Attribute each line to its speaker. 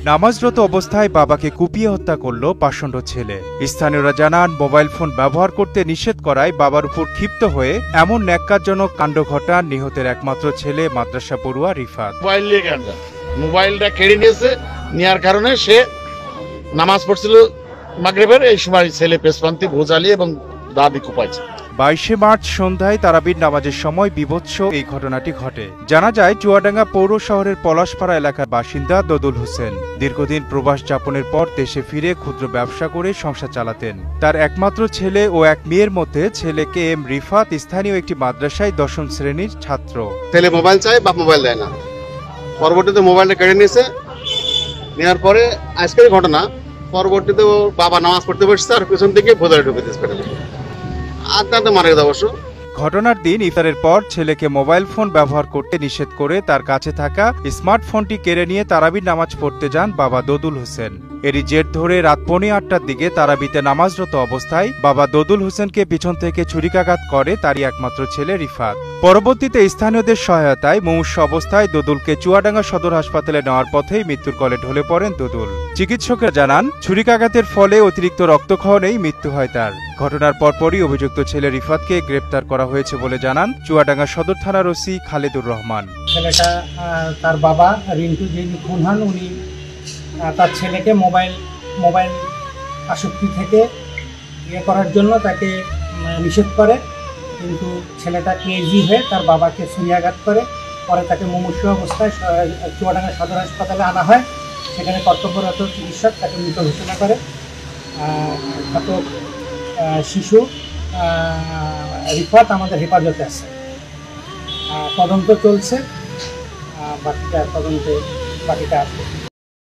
Speaker 1: নামাজরত অবস্থায় বাবাকে কুপিয়ে হত্যা করল পাষণ্ড ছেলে। স্থানীয়রা জানান, মোবাইল ফোন ব্যবহার করতে নিষেধ করায় বাবার উপর ক্ষিপ্ত হয়ে এমন ন্যাক্কারজনক কাণ্ড ঘটান নিহতের একমাত্র ছেলে মাদ্রাসা পড়ুয়া রিফাত।
Speaker 2: মোবাইলটা কেড়ে নিয়েছে, নেওয়ার কারণে সে নামাজ পড়ছিল মাগরিবের, এই সময় ছেলে পেছপ্রান্তে বোঝালি এবং দাদি কুপাইছে।
Speaker 1: 22 মার্চ সন্ধ্যায় তারাবির নামাজের সময় বীভৎস এই ঘটনাটি ঘটে। জানা যায়, চুয়াডাঙ্গা পৌর শহরের পলাশপাড়া এলাকার বাসিন্দা দদুল হোসেন দীর্ঘদিন প্রবাস যাপনের পর দেশে ফিরে ক্ষুদ্র ব্যবসা করে সংসার চালাতেন। তার একমাত্র ছেলে ও এক মেয়ের মধ্যে ছেলে কে এম রিফাত স্থানীয় একটি মাদ্রাসায় 10ম শ্রেণীর ছাত্র।
Speaker 3: ছেলে মোবাইল চায়, বাপ মোবাইল দেয় না। পরবর্তীতে মোবাইলটা কেড়ে নিয়েছে, নেওয়ার পরে আজকের ঘটনা, পরবর্তীতে বাবা নামাজ পড়তে বসছে আর পিছন থেকে ভোজারে ঢুকে দিয়েছে পেটে। আত্মাতে মারা গেছে অবশ্য।
Speaker 1: ঘটনার দিন ইফতারের পর ছেলেকে মোবাইল ফোন ব্যবহার করতে নিষেধ করে তার কাছে থাকা স্মার্টফোনটি কেড়ে নিয়ে তারাবির নামাজ পড়তে যান বাবা দদুল হোসেন। এরই জের ধরে রাত 8:45টার দিকে তারাবিতে নামাজরত অবস্থায় বাবা দদুল হোসেনকে পিছন থেকে ছুরিকাঘাত করে তারই একমাত্র ছেলে রিফাত। পরবর্তীতে স্থানীয়দের সহায়তায় মুমূর্ষু অবস্থায় দদুলকে চুয়াডাঙ্গা সদর হাসপাতালে নেওয়ার পথেই মৃত্যুর কোলে ঢলে পড়েন দদুল। চিকিৎসকেরা জানান, ছুরিকাঘাতের ফলে অতিরিক্ত রক্তক্ষরণেই মৃত্যু হয় তার। ঘটনার পরপরই অভিযুক্ত ছেলে রিফাতকে গ্রেপ্তার করা হয়েছে বলে জানান চুয়াডাঙ্গা সদর থানার ওসি খালেদুর রহমান।
Speaker 4: ছেলেটা তার বাবা রিন্টু যিনি খুন হন, উনি তার ছেলেকে মোবাইল আসক্তি থেকে করার জন্য তাকে নিষেধ করে, কিন্তু ছেলেটা ক্রেজি হয়ে তার বাবাকে ছুরিয়াঘাত করে। পরে তাকে মুমূর্ষু অবস্থায় চুয়াডাঙ্গা সদর হাসপাতালে আনা হয়। সেখানে কর্তব্যরত চিকিৎসক তাকে মৃত ঘোষণা করে। ঘাতক শিশু রিফাত আমাদের হেফাজতে আছে। তদন্ত চলছে, বাকিটা আছে।